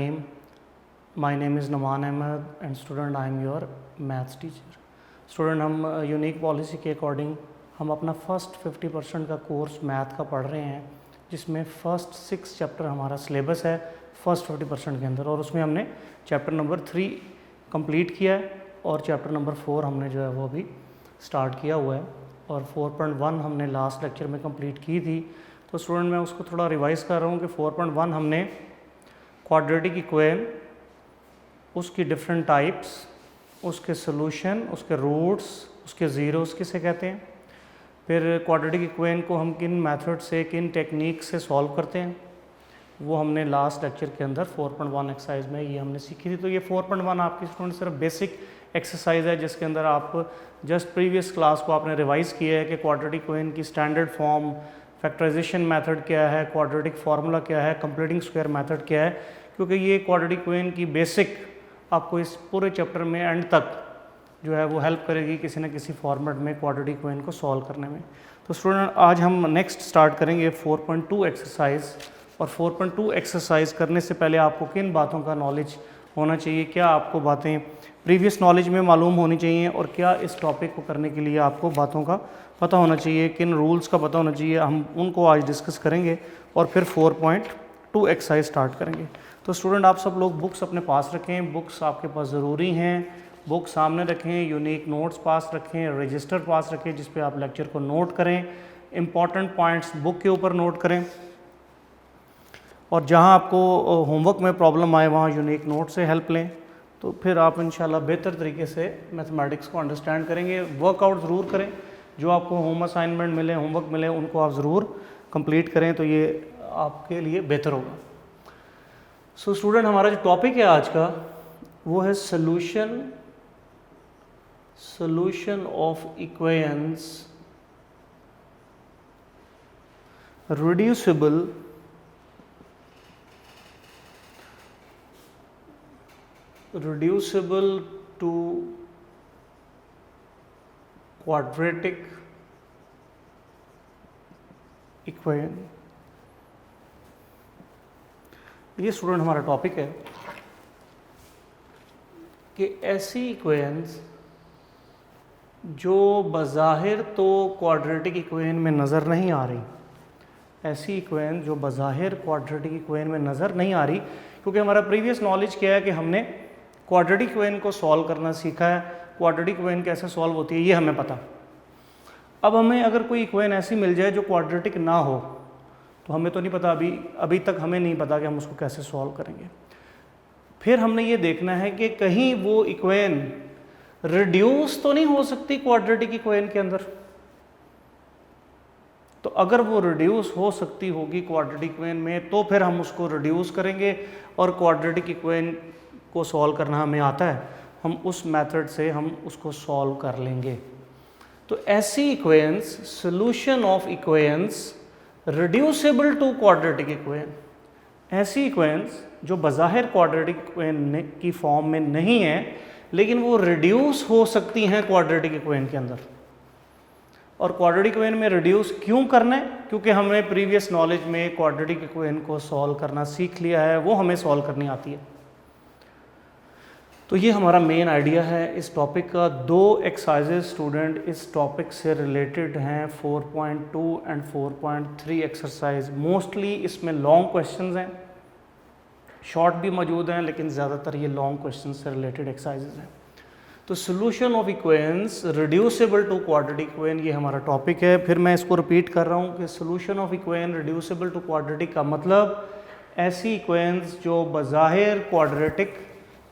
name. My name is Naman Ahmed and student I am your maths teacher. Student हम unique policy के according हम अपना first 50% का course math का पढ़ रहे हैं, जिसमें फ़र्स्ट 6 चैप्टर हमारा सिलेबस है फर्स्ट 50% के अंदर, और उसमें हमने चैप्टर नंबर 3 कंप्लीट किया है और चैप्टर नंबर 4 हमने जो है वो अभी स्टार्ट किया हुआ है, और 4.1 हमने लास्ट लेक्चर में कंप्लीट की थी। तो स्टूडेंट मैं उसको थोड़ा रिवाइज़ कर रहा हूँ कि 4.1 हमने क्वाड्रेटिक इक्वेशन, उसकी डिफरेंट टाइप्स, उसके सॉल्यूशन, उसके रूट्स, उसके ज़ीरोस किसे कहते हैं, फिर क्वाड्रेटिक इक्वेशन को हम किन मेथड से, किन टेक्निक से सॉल्व करते हैं, वो हमने लास्ट लेक्चर के अंदर 4.1 एक्सरसाइज में ये हमने सीखी थी। तो ये 4.1 आपकी स्टूडेंट सिर्फ बेसिक एक्सरसाइज है, जिसके अंदर आप जस्ट प्रीवियस क्लास को आपने रिवाइज़ किया है कि क्वाड्रेटिक इक्वेशन की स्टैंडर्ड फॉर्म, फैक्टराइजेशन मेथड क्या है, क्वाड्रेटिक फार्मूला क्या है, कंप्लीटिंग स्क्वायर मेथड क्या है, क्योंकि ये क्वाड्रेटिक इक्वेशन की बेसिक आपको इस पूरे चैप्टर में एंड तक जो है वो हेल्प करेगी किसी न किसी फॉर्मेट में क्वाड्रेटिक इक्वेशन को सॉल्व करने में। तो स्टूडेंट आज हम नेक्स्ट स्टार्ट करेंगे 4.2 एक्सरसाइज, और 4.2 एक्सरसाइज करने से पहले आपको किन बातों का नॉलेज होना चाहिए, क्या आपको बातें प्रीवियस नॉलेज में मालूम होनी चाहिए, और क्या इस टॉपिक को करने के लिए आपको बातों का पता होना चाहिए, किन रूल्स का पता होना चाहिए, हम उनको आज डिस्कस करेंगे और फिर 4.2 एक्सरसाइज स्टार्ट करेंगे। तो स्टूडेंट आप सब लोग बुक्स अपने पास रखें, बुक्स आपके पास ज़रूरी हैं, बुक सामने रखें, यूनिक नोट्स पास रखें, रजिस्टर पास रखें जिस पे आप लेक्चर को नोट करें, इंपॉर्टेंट पॉइंट्स बुक के ऊपर नोट करें, और जहां आपको होमवर्क में प्रॉब्लम आए वहां यूनिक नोट से हेल्प लें। तो फिर आप इंशाल्लाह बेहतर तरीके से मैथमेटिक्स को अंडरस्टैंड करेंगे। वर्कआउट ज़रूर करें, जो आपको होम असाइनमेंट मिले, होमवर्क मिले, उनको आप ज़रूर कंप्लीट करें, तो ये आपके लिए बेहतर होगा। सो स्टूडेंट हमारा जो टॉपिक है आज का वो है solution of equations reducible to quadratic equation। ये स्टूडेंट हमारा टॉपिक है कि ऐसी इक्वेशंस जो बज़ाहिर तो क्वाड्रेटिक इक्वेशन में नज़र नहीं आ रही, ऐसी इक्वेशन जो बज़ाहिर क्वाड्रेटिक इक्वेशन में नज़र नहीं आ रही, क्योंकि हमारा प्रीवियस नॉलेज क्या है कि हमने क्वाड्रेटिक इक्वेशन को सॉल्व करना सीखा है, क्वाड्रेटिक इक्वेशन कैसे सॉल्व होती है ये हमें पता। अब हमें अगर कोई इक्वेशन ऐसी मिल जाए जो क्वाड्रेटिक ना हो, तो हमें तो नहीं पता, अभी तक हमें नहीं पता कि हम उसको कैसे सॉल्व करेंगे। फिर हमने ये देखना है कि कहीं वो इक्वेशन रिड्यूस तो नहीं हो सकती क्वाड्रेटिक इक्वेशन के अंदर। तो अगर वो रिड्यूस हो सकती होगी क्वाड्रेटिक इक्वेशन में, तो फिर हम उसको रिड्यूस करेंगे, और क्वाड्रेटिक इक्वेशन को सॉल्व करना हमें आता है, हम उस मेथड से हम उसको सॉल्व कर लेंगे। तो ऐसी equations, solution of equations reducible to quadratic equation, ऐसी इक्वेशंस जो बज़ाहिर क्वाड्रेटिक इक्वेशन की फॉर्म में नहीं है, लेकिन वो रिड्यूस हो सकती हैं क्वाड्रेटिक इक्वेशन के अंदर। और क्वाड्रेटिक इक्वेशन में रिड्यूस क्यों करना है, क्योंकि हमने प्रीवियस नॉलेज में क्वाड्रेटिक इक्वेशन को सॉल्व करना सीख लिया है, वो हमें सॉल्व करनी आती है। तो ये हमारा मेन आइडिया है इस टॉपिक का। 2 एक्सरसाइजेज स्टूडेंट इस टॉपिक से रिलेटेड हैं, 4.2 एंड 4.3 एक्सरसाइज। मोस्टली इसमें लॉन्ग क्वेश्चंस हैं, शॉर्ट भी मौजूद हैं, लेकिन ज़्यादातर ये लॉन्ग क्वेश्चन से रिलेटेड एक्सरसाइजेज हैं। तो solution of equations reducible to quadratic equation, ये हमारा टॉपिक है। फिर मैं इसको रिपीट कर रहा हूँ कि solution of equation reducible to quadratic का मतलब ऐसी इक्वेशंस जो बज़ाहिर क्वाड्रेटिक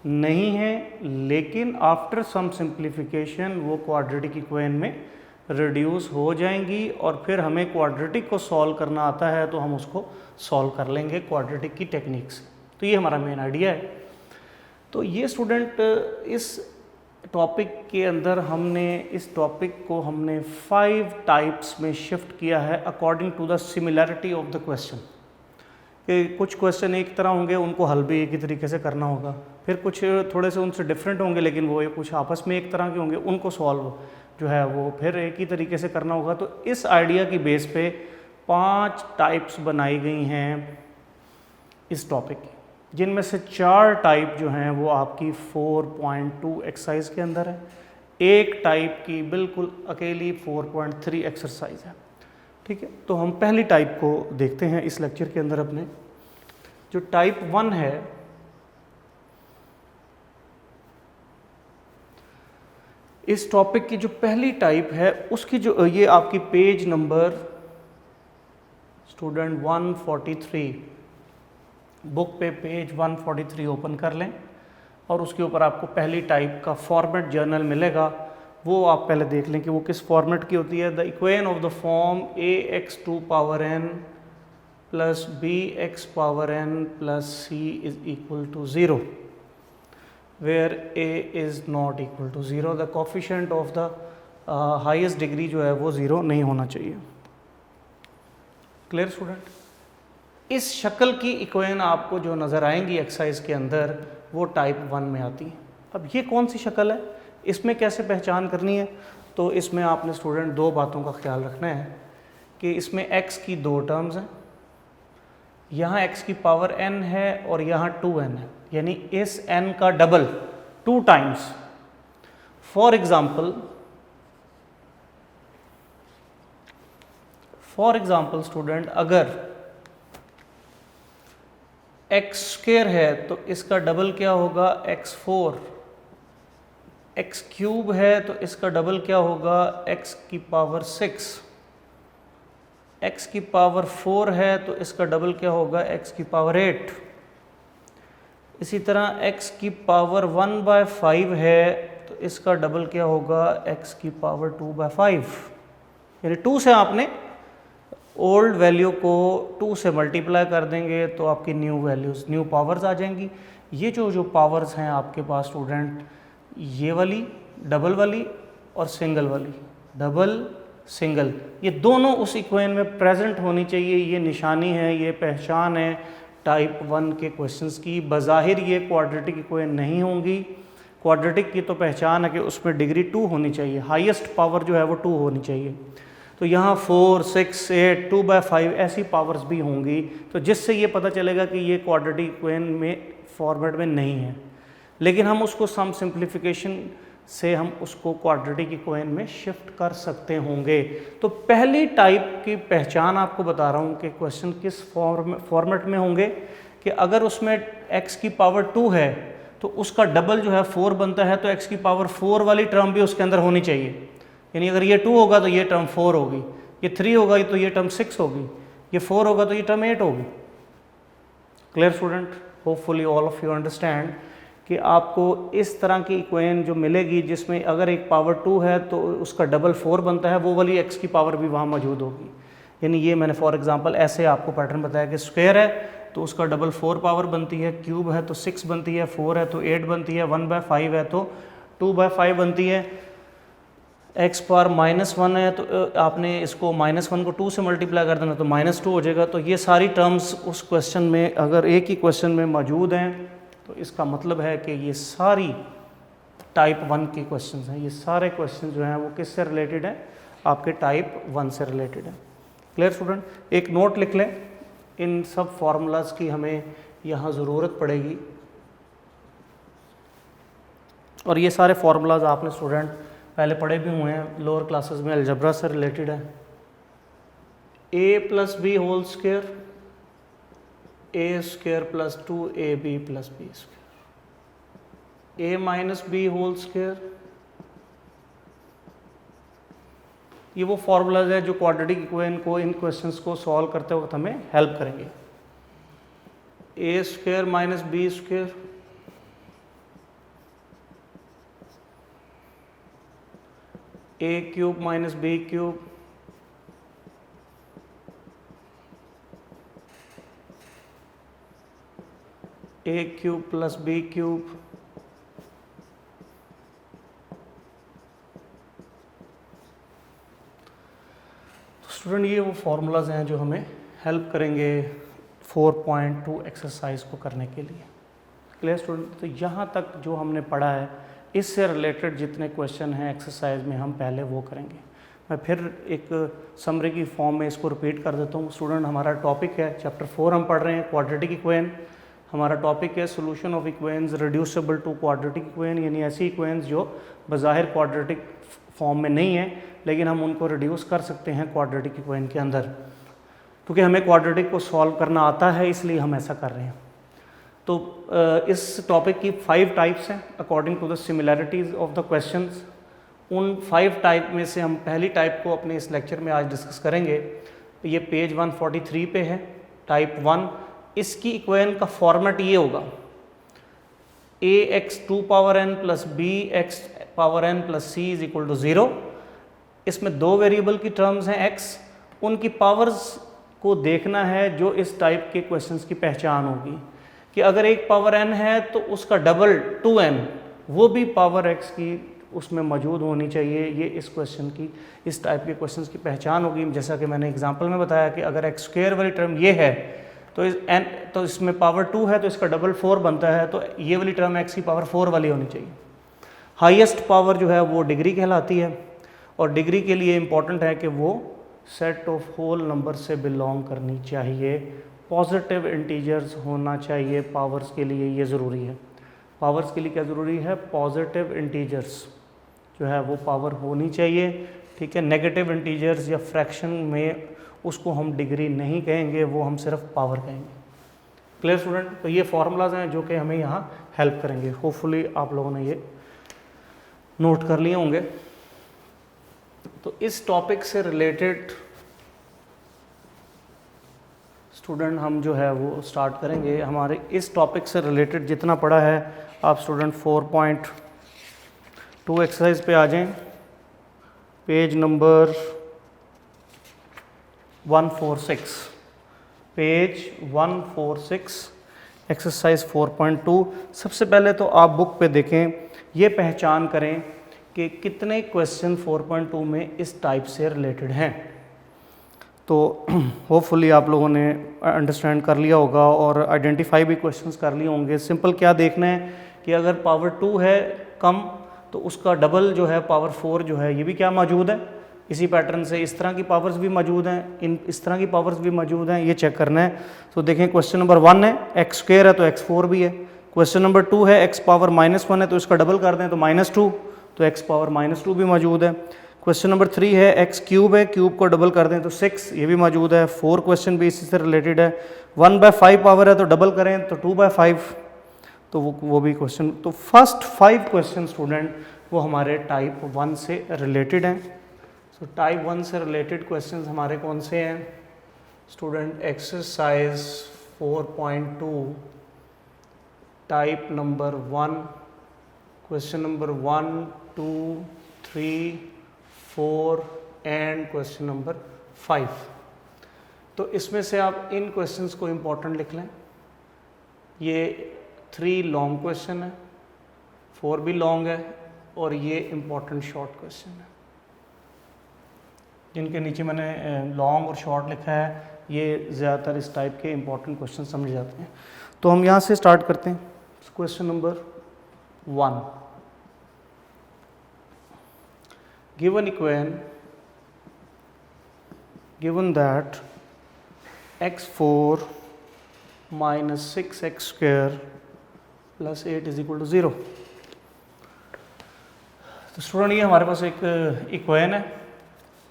नहीं है, लेकिन आफ्टर सम सिंप्लीफिकेशन वो क्वाड्रेटिक इक्वेशन में रिड्यूस हो जाएंगी, और फिर हमें क्वाड्रेटिक को सॉल्व करना आता है तो हम उसको सॉल्व कर लेंगे क्वाड्रेटिक की टेक्निक से। तो ये हमारा मेन आइडिया है। तो ये स्टूडेंट इस टॉपिक के अंदर इस टॉपिक को हमने 5 टाइप्स में शिफ्ट किया है according to the similarity of the question. कि कुछ क्वेश्चन एक तरह होंगे, उनको हल भी एक ही तरीके से करना होगा, फिर कुछ थोड़े से उनसे डिफरेंट होंगे, लेकिन वो कुछ आपस में एक तरह के होंगे, उनको सॉल्व जो है वो फिर एक ही तरीके से करना होगा। तो इस आइडिया की बेस पे 5 टाइप्स बनाई गई हैं इस टॉपिक की। जिनमें से 4 टाइप जो हैं वो आपकी 4.2 एक्सरसाइज के अंदर है, एक टाइप की बिल्कुल अकेली 4.3 एक्सरसाइज है। ठीक है, तो हम पहली टाइप को देखते हैं इस लेक्चर के अंदर अपने। जो टाइप 1 है, इस टॉपिक की जो पहली टाइप है उसकी जो ये आपकी पेज नंबर स्टूडेंट 143, बुक पे पेज 143 ओपन कर लें और उसके ऊपर आपको पहली टाइप का फॉर्मेट जर्नल मिलेगा। वो आप पहले देख लें कि वो किस फॉर्मेट की होती है। The equation of the form ax2 power n plus bx power n plus c is equal to 0 where a is not equal to 0, the coefficient of the highest degree जो है वो 0 नहीं होना चाहिए। Clear student? इस शक्ल की equation आपको जो नज़र आएंगी एक्सरसाइज के अंदर वो टाइप 1 में आती है। अब ये कौन सी शक्ल है, इसमें कैसे पहचान करनी है? तो इसमें आपने स्टूडेंट 2 बातों का ख्याल रखना है कि इसमें x की 2 टर्म्स हैं, यहाँ x की पावर n है और यहाँ 2n है, यानी इस n का double 2 times. For example student, अगर x स्क्वायर है तो इसका डबल क्या होगा x4, x क्यूब है तो इसका डबल क्या होगा x की पावर 6, x की पावर 4 है तो इसका डबल क्या होगा x की पावर 8। इसी तरह x की पावर 1/5 है तो इसका डबल क्या होगा x की पावर 2/5। यानी 2 से आपने ओल्ड वैल्यू को 2 से मल्टीप्लाई कर देंगे तो आपकी न्यू वैल्यूज़, न्यू पावर्स आ जाएंगी। ये जो पावर्स हैं आपके पास स्टूडेंट, ये वाली डबल वाली और सिंगल वाली, डबल सिंगल, ये दोनों उस इक्वेशन में प्रेजेंट होनी चाहिए। ये निशानी है, ये पहचान है टाइप 1 के क्वेश्चंस की। बज़ाहिर ये क्वाड्रेटिक इक्वेशन नहीं होंगी। क्वाड्रेटिक की तो पहचान है कि उसमें डिग्री 2 होनी चाहिए, हाईएस्ट पावर जो है वो 2 होनी चाहिए। तो यहाँ 4, 6, 8, 2/5 ऐसी पावर्स भी होंगी, तो जिससे ये पता चलेगा कि ये क्वाड्रेटिक इक्वेशन में फॉर्मेट में नहीं है। लेकिन हम उसको सम सिंप्लीफिकेशन से हम उसको क्वाड्रेटिक इक्वेशन में शिफ्ट कर सकते होंगे। तो पहली टाइप की पहचान आपको बता रहा हूँ कि क्वेश्चन किस फॉर्मेट में होंगे, कि अगर उसमें x की पावर 2 है तो उसका डबल जो है 4 बनता है, तो x की पावर 4 वाली टर्म भी उसके अंदर होनी चाहिए। यानी अगर ये 2 होगा तो ये टर्म 4 होगी, ये 3 होगा तो ये टर्म 6 होगी, ये 4 होगा तो ये टर्म 8 होगी। Clear student? Hopefully all of you understand कि आपको इस तरह की इक्वेशन जो मिलेगी जिसमें अगर एक पावर 2 है तो उसका डबल 4 बनता है, वो वाली x की पावर भी वहाँ मौजूद होगी। यानी ये मैंने फॉर एग्जांपल ऐसे आपको पैटर्न बताया कि स्क्वायर है तो उसका डबल 4 पावर बनती है, क्यूब है तो 6 बनती है, 4 है तो 8 बनती है, 1/5 है तो 2/5 बनती है, x पावर -1 है तो आपने इसको -1 को 2 से मल्टीप्लाई कर देना तो -2 हो जाएगा। तो ये सारी टर्म्स उस क्वेश्चन में अगर एक ही क्वेश्चन में मौजूद हैं तो इसका मतलब है कि ये सारी टाइप 1 के क्वेश्चंस हैं। ये सारे क्वेश्चन जो हैं वो किससे रिलेटेड हैं? आपके टाइप 1 से रिलेटेड है। Clear student? एक नोट लिख लें, इन सब फार्मूलाज की हमें यहाँ ज़रूरत पड़ेगी और ये सारे फार्मूलाज आपने स्टूडेंट पहले पढ़े भी हुए हैं, लोअर क्लासेस में अलजब्रा से रिलेटेड है। a + b whole square, a² + 2ab + b², a - b whole square. ये वो फार्मूलाज है जो क्वाड्रेटिक इक्वेशन को, इन क्वेश्चंस को सॉल्व करते वक्त हमें हेल्प करेंगे। a² - b², a³ - b³, a³ + b³, तो स्टूडेंट ये वो फार्मूलाज हैं जो हमें हेल्प करेंगे 4.2 एक्सरसाइज को करने के लिए। Clear student? तो यहाँ तक जो हमने पढ़ा है इससे रिलेटेड जितने क्वेश्चन हैं एक्सरसाइज में हम पहले वो करेंगे। मैं फिर एक समरी की फॉर्म में इसको रिपीट कर देता हूँ। स्टूडेंट हमारा टॉपिक है चैप्टर 4 हम पढ़ रहे हैं क्वाड्रेटिक इक्वेशन। हमारा टॉपिक है solution of equations reducible to quadratic equation, यानी ऐसी इक्वेशंस जो बाहिर क्वाड्रेटिक फॉर्म में नहीं है लेकिन हम उनको रिड्यूस कर सकते हैं क्वाड्रेटिक इक्वेशन के अंदर। क्योंकि हमें क्वाड्रेटिक को सॉल्व करना आता है इसलिए हम ऐसा कर रहे हैं। तो इस टॉपिक की 5 टाइप्स हैं according to the similarities of the questions. उन 5 टाइप में से हम पहली टाइप को अपने इस लेक्चर में आज डिस्कस करेंगे। ये पेज 143 पे है, टाइप 1। इसकी इक्वेशन का फॉर्मेट ये होगा ax2n plus bx plus c is equal to 0। इसमें 2 वेरिएबल की टर्म्स हैं x, उनकी पावर्स को देखना है जो इस टाइप के क्वेश्चंस की पहचान होगी कि अगर एक पावर n है तो उसका डबल 2n वो भी पावर x की उसमें मौजूद होनी चाहिए। ये इस क्वेश्चन की, इस टाइप के क्वेश्चंस की पहचान होगी। जैसा कि मैंने एग्जांपल में बताया कि अगर x स्क्वायर वाली टर्म ये है तो इसमें पावर 2 है तो इसका डबल 4 बनता है, तो ये वाली टर्म x की पावर 4 वाली होनी चाहिए। हाईएस्ट पावर जो है वो डिग्री कहलाती है, और डिग्री के लिए इम्पॉर्टेंट है कि वो सेट ऑफ होल नंबर से बिलोंग करनी चाहिए। पॉजिटिव इंटीजर्स होना चाहिए पावर्स के लिए, ये ज़रूरी है। पावर्स के लिए क्या ज़रूरी है? पॉजिटिव इंटीजर्स जो है वो पावर होनी चाहिए, ठीक है। नेगेटिव इंटीजर्स या फ्रैक्शन में उसको हम डिग्री नहीं कहेंगे, वो हम सिर्फ पावर कहेंगे। Clear student? तो ये फार्मूलाज हैं जो कि हमें यहाँ हेल्प करेंगे। होपफुली आप लोगों ने ये नोट कर लिए होंगे। तो इस टॉपिक से रिलेटेड स्टूडेंट हम जो है वो स्टार्ट करेंगे। हमारे इस टॉपिक से रिलेटेड जितना पढ़ा है आप स्टूडेंट 4.2 एक्सरसाइज पे आ जाएं, पेज नंबर 146, पेज 146 एक्सरसाइज 4.2। सबसे पहले तो आप बुक पे देखें, ये पहचान करें कि कितने क्वेश्चन 4.2 में इस टाइप से रिलेटेड हैं। तो होपफुली आप लोगों ने अंडरस्टैंड कर लिया होगा और आइडेंटिफाई भी क्वेश्चंस कर लिए होंगे। सिंपल क्या देखना है कि अगर पावर 2 है कम तो उसका डबल जो है पावर 4 जो है ये भी क्या मौजूद है इसी पैटर्न से। इस तरह की पावर्स भी मौजूद हैं, इस तरह की पावर्स भी मौजूद हैं, ये चेक करना है। तो देखें क्वेश्चन नंबर 1 है एक्स स्क्वायर है तो x4 भी है। क्वेश्चन नंबर 2 है x पावर -1 है तो इसका डबल कर दें तो -2, तो x पावर -2 भी मौजूद है। क्वेश्चन नंबर 3 है x क्यूब है, क्यूब को डबल कर दें तो 6, ये भी मौजूद है। 4 क्वेश्चन भी इसी से रिलेटेड है। 1/5 पावर है तो डबल करें तो 2/5, तो वो भी क्वेश्चन। तो फर्स्ट 5 क्वेश्चन स्टूडेंट वो हमारे टाइप 1 से रिलेटेड हैं। सो टाइप 1 से रिलेटेड क्वेश्चन हमारे कौन से हैं student? Exercise 4.2 type number 1, question number 1, 2, 3, 4 and question number 5। तो इसमें से आप इन क्वेश्चंस को इम्पोर्टेंट लिख लें। ये 3 लॉन्ग क्वेश्चन है, 4 भी लॉन्ग है, और ये इम्पोर्टेंट शॉर्ट क्वेश्चन है। जिनके नीचे मैंने लॉन्ग और शॉर्ट लिखा है ये ज़्यादातर इस टाइप के इम्पोर्टेंट क्वेश्चन समझ जाते हैं। तो हम यहाँ से स्टार्ट करते हैं। Question number 1, given equation given that x4 minus 6x square plus 8 is equal to 0। तो स्टूडेंट ये हमारे पास एक इक्वेशन है।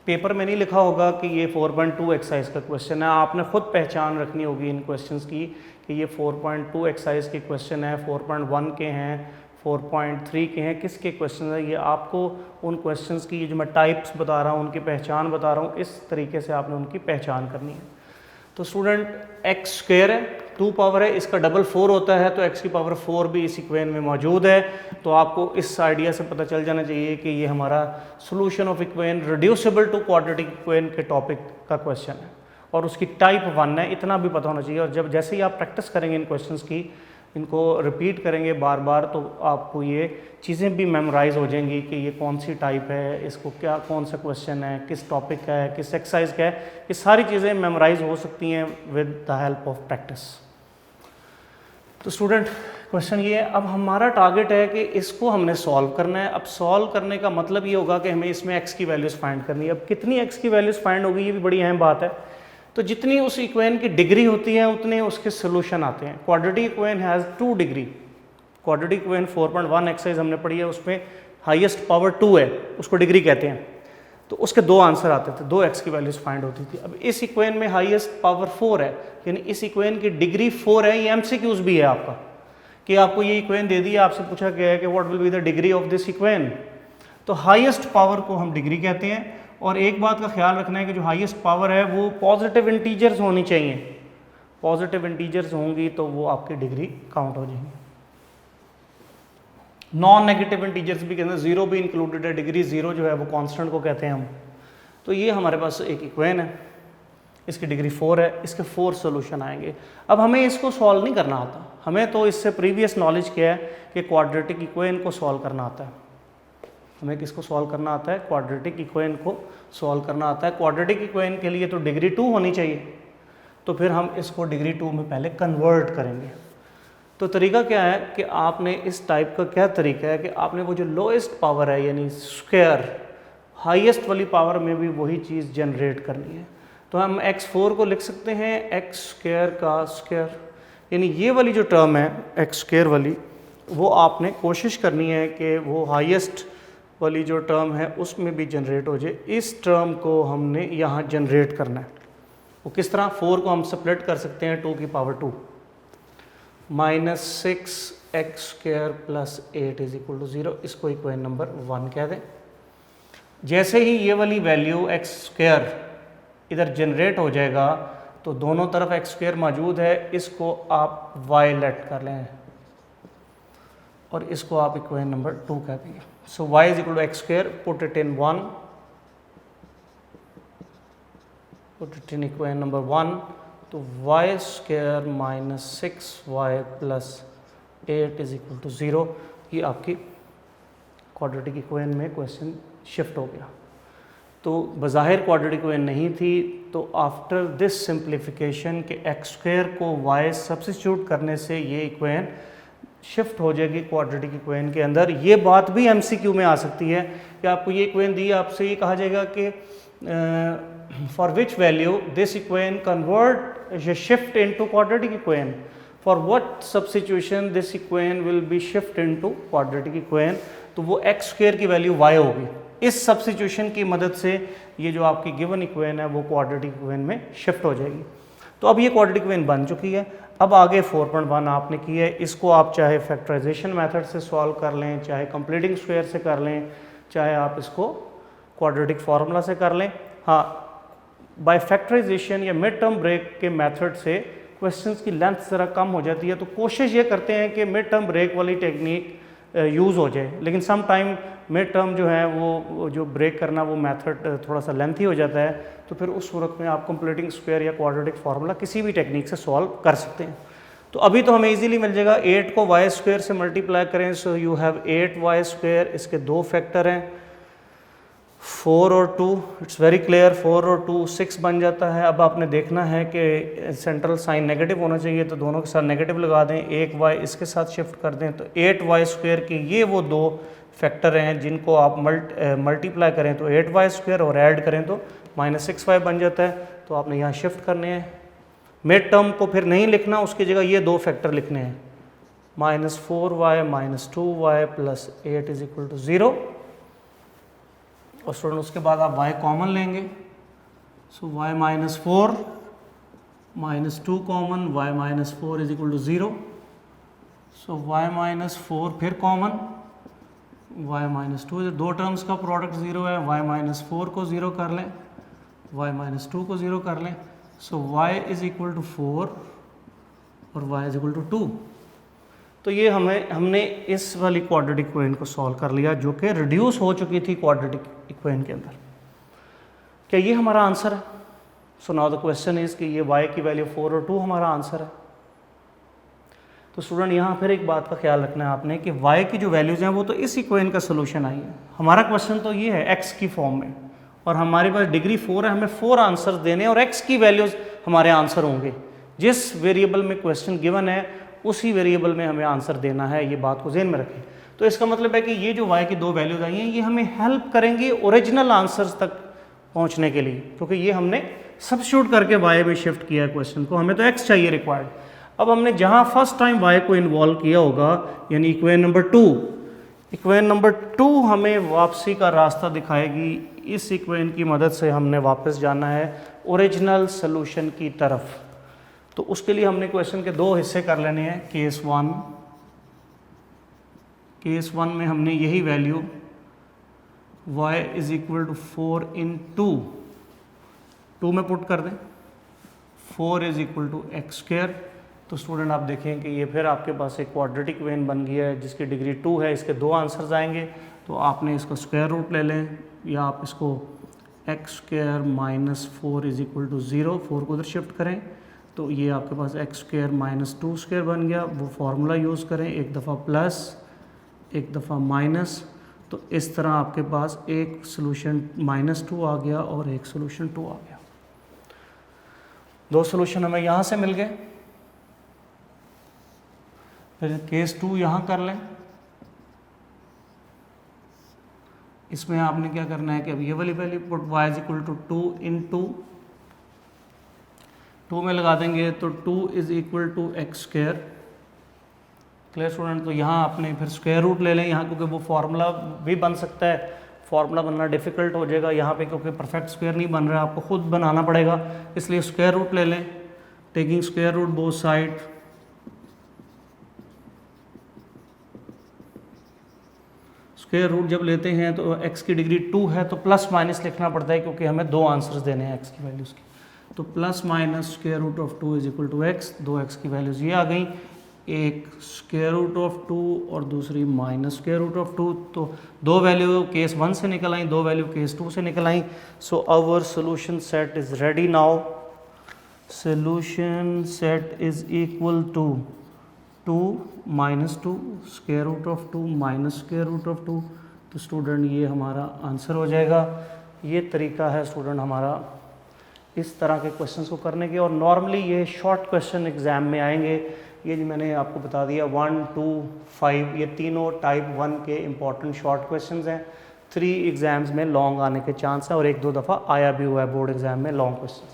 पेपर में नहीं लिखा होगा कि ये 4.2 एक्सरसाइज का क्वेश्चन है, आपने खुद पहचान रखनी होगी इन क्वेश्चंस की कि ये 4.2 एक्सरसाइज के क्वेश्चन है, 4.1 के हैं, 4.3 के हैं, किसके क्वेश्चन है। ये आपको उन क्वेश्चंस की जो मैं टाइप्स बता रहा हूँ उनकी पहचान बता रहा हूँ, इस तरीके से आपने उनकी पहचान करनी है। तो स्टूडेंट एक्स स्क्वायर है, 2 पावर है, इसका डबल 4 होता है तो x की पावर 4 भी इस इक्वेशन में मौजूद है। तो आपको इस आइडिया से पता चल जाना चाहिए कि ये हमारा solution of equation reducible to quadratic equation के टॉपिक का क्वेश्चन है और उसकी टाइप 1 है, इतना भी पता होना चाहिए। और जब जैसे ही आप प्रैक्टिस करेंगे इन क्वेश्चंस की, इनको रिपीट करेंगे बार बार, तो आपको ये चीज़ें भी मेमोराइज हो जाएंगी कि ये कौन सी टाइप है, इसको क्या, कौन सा क्वेश्चन है, किस टॉपिक का है, किस एक्सरसाइज का है। ये सारी चीज़ें मेमोराइज हो सकती हैं with the help of practice. तो स्टूडेंट क्वेश्चन ये है, अब हमारा टारगेट है कि इसको हमने सॉल्व करना है। अब सॉल्व करने का मतलब ये होगा कि हमें इसमें x की वैल्यूज़ फाइंड करनी है। अब कितनी x की वैल्यूज़ फाइंड होगी ये भी बड़ी अहम बात है। तो जितनी उस इक्वेशन की डिग्री होती है उतने उसके सोल्यूशन आते हैं। Quadratic equation has 2 degree. Quadratic equation 4.1 exercise हमने पढ़ी है, उसमें हाईएस्ट पावर 2 है, उसको डिग्री कहते हैं। तो उसके 2 आंसर आते थे, 2 एक्स की वैल्यूज फाइंड होती थी। अब इस इक्वेशन में हाईएस्ट पावर 4 है, यानी इस इक्वेशन की डिग्री 4 है। ये एमसीक्यूज भी है आपका कि आपको ये इक्वेशन दे दी है, आपसे पूछा गया है कि what will be the degree of this equation. तो हाईएस्ट पावर को हम डिग्री कहते हैं। और एक बात का ख्याल रखना है कि जो हाईएस्ट पावर है वो पॉजिटिव इंटीजर्स होनी चाहिए। पॉजिटिव इंटीजर्स होंगी तो वो आपकी डिग्री काउंट हो जाएंगी। नॉन नेगेटिव इंटीजर्स भी कहते हैं, 0 भी इंक्लूडेड है, डिग्री 0 जो है वो कांस्टेंट को कहते हैं हम। तो ये हमारे पास एक इक्वेशन है, इसकी डिग्री 4 है, इसके 4 सोल्यूशन आएंगे। अब हमें इसको सॉल्व नहीं करना आता, हमें तो इससे प्रीवियस नॉलेज क्या है कि क्वाड्रेटिक इक्वेशन को सॉल्व करना आता है। हमें किसको सॉल्व करना आता है? क्वाड्रेटिक इक्वेशन को सॉल्व करना आता है। क्वाड्रेटिक इक्वेशन के लिए तो डिग्री 2 होनी चाहिए, तो फिर हम इसको डिग्री 2 में पहले कन्वर्ट करेंगे। तो तरीका क्या है कि आपने इस टाइप का क्या तरीका है कि आपने वो जो लोएस्ट पावर है यानी स्क्वायर, हाईएस्ट वाली पावर में भी वही चीज़ जनरेट करनी है। तो हम x4 को लिख सकते हैं x स्क्वायर का स्क्वायर, यानी ये वाली जो टर्म है x स्क्वायर वाली, वो आपने कोशिश करनी है कि वो हाईएस्ट वाली जो टर्म है उसमें भी जनरेट हो जाए। इस टर्म को हमने यहाँ जनरेट करना है। वो किस तरह? 4 को हम स्प्लिट कर सकते हैं 2 की power 2, -6x square plus 8 is equal to 0। इसको इक्वेशन नंबर 1 कह दें। जैसे ही ये वाली वैल्यू x स्क्वायर इधर जनरेट हो जाएगा तो दोनों तरफ x स्क्वायर मौजूद है, इसको आप y लेट कर लें और इसको आप इक्वेशन नंबर 2 कह देंगे। So y is equal to x square, put it in 1, put it in equation number 1, तो y square minus 6y plus 8 is equal to 0। ये आपकी क्वाड्रेटिक इक्वेशन में क्वेश्चन शिफ्ट हो गया। तो बज़ाहिर क्वाड्रेटिक इक्वेशन नहीं थी, तो आफ्टर दिस सिंप्लीफिकेशन के एक्स स्क्वायर को y सब्स्टिट्यूट करने से ये इक्वेशन शिफ्ट हो जाएगी क्वाड्रेटिक इक्वेशन के अंदर। ये बात भी एमसीक्यू में आ सकती है कि आपको ये इक्वेशन दी, आपसे ये कहा जाएगा कि for which value this equation convert shift into quadratic equation, for what substitution this equation will be shift into quadratic equation. तो वो एक्स स्क्वायर की वैल्यू y होगी। इस सब्स्टिट्यूशन की मदद से ये जो आपकी गिवन इक्वेशन है वो क्वाड्रेटिक इक्वेशन में शिफ्ट हो जाएगी। तो अब ये क्वाड्रेटिक इक्वेशन बन चुकी है। अब आगे 4.1 आपने की है, इसको आप चाहे फैक्टराइजेशन मेथड से सॉल्व कर लें, चाहे कंप्लीटिंग स्क्वायर से कर लें, चाहे आप इसको क्वाड्रेटिक फार्मूला से कर लें। हाँ, बाय फैक्टराइजेशन या मिड टर्म ब्रेक के मेथड से क्वेश्चंस की लेंथ ज़रा कम हो जाती है, तो कोशिश ये करते हैं कि मिड टर्म ब्रेक वाली टेक्निक यूज़ हो जाए। लेकिन सम टाइम मिड टर्म जो है वो जो ब्रेक करना वो मेथड थोड़ा सा लेंथी हो जाता है, तो फिर उस सूरत में आप कंप्लीटिंग स्क्वायर या क्वाड्रेटिक फार्मूला किसी भी टेक्निक से सॉल्व कर सकते हैं। तो अभी तो हमें इजीली मिल जाएगा, 8 को y स्क्वायर से मल्टीप्लाई करें, सो यू हैव 8y स्क्वायर। इसके 2 फैक्टर हैं, 4 और 2, इट्स वेरी क्लियर, 4 और 2 6 बन जाता है। अब आपने देखना है कि सेंट्रल साइन नेगेटिव होना चाहिए, तो दोनों के साथ नेगेटिव लगा दें, एक y इसके साथ शिफ्ट कर दें, तो 8y स्क्वायर के ये वो 2 फैक्टर हैं जिनको आप मल्टीप्लाई करें तो 8y स्क्वायर और ऐड करें तो -6y बन जाता है। तो आपने यहाँ शिफ्ट करने हैं। मिड टर्म को फिर नहीं लिखना, उसकी जगह ये 2 फैक्टर लिखने हैं, -4y -2y plus 8 is equal to 0। और स्टूडेंट उसके बाद आप y कॉमन लेंगे, so y -4 -2 common, y -4 is equal to 0। So y -4 फिर कॉमन, y -2, 2 टर्म्स का प्रोडक्ट 0 है, y -4 को 0 कर लें, y -2 को 0 कर लें, सो y इज इक्वल टू 4 और y इज इक्वल टू 2। तो ये हमने इस वाली क्वाड्रेटिक इक्वेशन को सॉल्व कर लिया जो कि रिड्यूस हो चुकी थी क्वाड्रेटिक इक्वेशन के अंदर। क्या ये हमारा आंसर है? So now the question is कि ये y की वैल्यू 4 और 2 हमारा आंसर है। तो स्टूडेंट यहाँ फिर एक बात का ख्याल रखना है आपने कि y की जो वैल्यूज़ हैं वो तो इस इक्वेशन का सोल्यूशन आई है। हमारा क्वेश्चन तो ये है x की फॉर्म में, और हमारे पास डिग्री 4 है, हमें 4 आंसर्स देने और x की वैल्यूज़ हमारे आंसर होंगे। जिस वेरिएबल में क्वेश्चन गिवन है उसी वेरिएबल में हमें आंसर देना है, ये बात को ज़हन में रखें। तो इसका मतलब है कि ये जो y की 2 वैल्यूज़ आई हैं ये हमें हेल्प करेंगी ओरिजिनल आंसर्स तक पहुँचने के लिए, क्योंकि ये हमने सब्स्टिट्यूट करके y में शिफ्ट किया क्वेश्चन को, हमें तो x चाहिए रिक्वायर्ड। अब हमने जहाँ फर्स्ट टाइम y को इन्वॉल्व किया होगा, यानी इक्वेशन नंबर 2, इक्वेशन नंबर 2 हमें वापसी का रास्ता दिखाएगी। इस इक्वेशन की मदद से हमने वापस जाना है ओरिजिनल सोल्यूशन की तरफ। तो उसके लिए हमने क्वेश्चन के दो हिस्से कर लेने हैं। केस 1 में हमने यही value y is equal to 4 in 2 में पुट कर दें, 4 is equal to x square. तो स्टूडेंट आप देखें कि ये फिर आपके पास एक क्वाड्रेटिक इक्वेशन बन गया है जिसकी डिग्री 2 है। इसके दो आंसर्स आएंगे, तो आपने इसका स्क्वायर रूट ले लें, या आप इसको x square minus 4 is equal to 0, 4 को उधर शिफ्ट करें, तो ये आपके पास एक्स स्क्वायर माइनस 2 स्क्वायर बन गया। वो फार्मूला यूज़ करें, एक दफ़ा प्लस एक दफ़ा माइनस, तो इस तरह आपके पास एक सोल्यूशन -2 आ गया और एक सोल्यूशन 2 आ गया। दो सोल्यूशन हमें यहाँ से मिल गए। फिर केस 2 यहाँ कर लें। इसमें आपने क्या करना है कि अब ये वाली value put y is equal to 2 in 2 में लगा देंगे, तो 2 is equal to x square. Clear student? तो यहाँ आपने फिर स्क्वायर रूट ले लें यहाँ, क्योंकि वो फार्मूला भी बन सकता है, फार्मूला बनना डिफ़िकल्ट हो जाएगा यहाँ पे, क्योंकि परफेक्ट स्क्वायर नहीं बन रहा है, आपको खुद बनाना पड़ेगा, इसलिए स्क्वायर रूट ले लें। Taking square root both side, square root जब लेते हैं तो x की डिग्री 2 है तो प्लस माइनस लिखना पड़ता है, क्योंकि हमें दो आंसर्स देने हैं x की वैल्यूज़ की। तो plus minus square root of 2 is equal to x, दो x की वैल्यूज़ ये आ गई, एक स्क्वायर रूट ऑफ 2 और दूसरी माइनस स्क्वायर रूट ऑफ 2। तो दो वैल्यू केस 1 से निकल आई, दो वैल्यू केस 2 से निकल आई। So our solution set is ready now. Solution set is equal to 2 minus 2 square root of 2 minus square root of 2। तो स्टूडेंट ये हमारा आंसर हो जाएगा। ये तरीका है स्टूडेंट हमारा इस तरह के क्वेश्चंस को करने के, और नॉर्मली ये शॉर्ट क्वेश्चन एग्जाम में आएंगे। ये जो मैंने आपको बता दिया 1, 2, 5 ये तीनों टाइप 1 के इंपॉर्टेंट शॉर्ट क्वेश्चंस हैं। 3 एग्जाम्स में लॉन्ग आने के चांस है, और 1-2 दफ़ा आया भी हुआ है बोर्ड एग्जाम में लॉन्ग क्वेश्चन।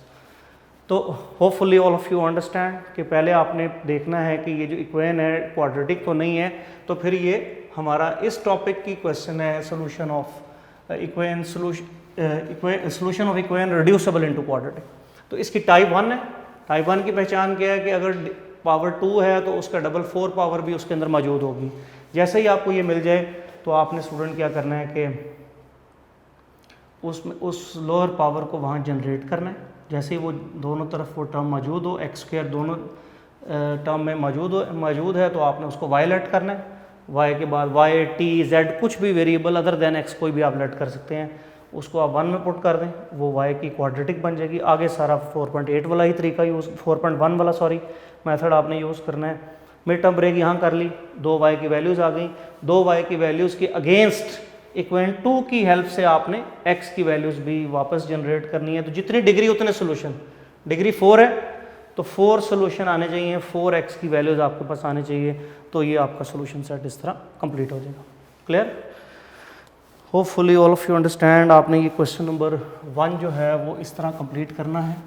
तो hopefully all of you understand कि पहले आपने देखना है कि ये जो इक्वेशन है क्वाड्रेटिक तो नहीं है, तो फिर ये हमारा इस टॉपिक की क्वेश्चन है solution of equation, solution of equation reducible into quadratic. तो इसकी टाइप 1 है। टाइप 1 की पहचान क्या है कि अगर पावर 2 है तो उसका डबल 4 पावर भी उसके अंदर मौजूद होगी। जैसे ही आपको ये मिल जाए तो आपने स्टूडेंट क्या करना है कि उसमें उस लोअर पावर को वहाँ जनरेट करना है। जैसे ही वो दोनों तरफ वो टर्म मौजूद हो, एक्स स्क्वायर दोनों टर्म में मौजूद है, तो आपने उसको y लेट करना है। y के बाद y, t, z कुछ भी वेरिएबल अदर देन x कोई भी आप लेट कर सकते हैं, उसको आप 1 में पुट कर दें, वो y की क्वाड्रेटिक बन जाएगी। आगे सारा 4.8 वाला ही तरीका यूज़ 4.1 वाला मेथड आपने यूज़ करना है। मिड टर्म ब्रेक यहाँ कर ली, 2y की वैल्यूज़ आ गई, 2y की वैल्यूज़ के अगेंस्ट इक्वेशन 2 की हेल्प से आपने x की वैल्यूज़ भी वापस जनरेट करनी है। तो जितनी डिग्री उतने सोल्यूशन, डिग्री 4 है तो 4 सोल्यूशन आने चाहिए, 4x की वैल्यूज़ आपके पास आने चाहिए। तो ये आपका सोल्यूशन सेट इस तरह कंप्लीट हो जाएगा। Clear? Hopefully all of you understand. आपने ये क्वेश्चन नंबर 1 जो है वो इस तरह कंप्लीट करना है।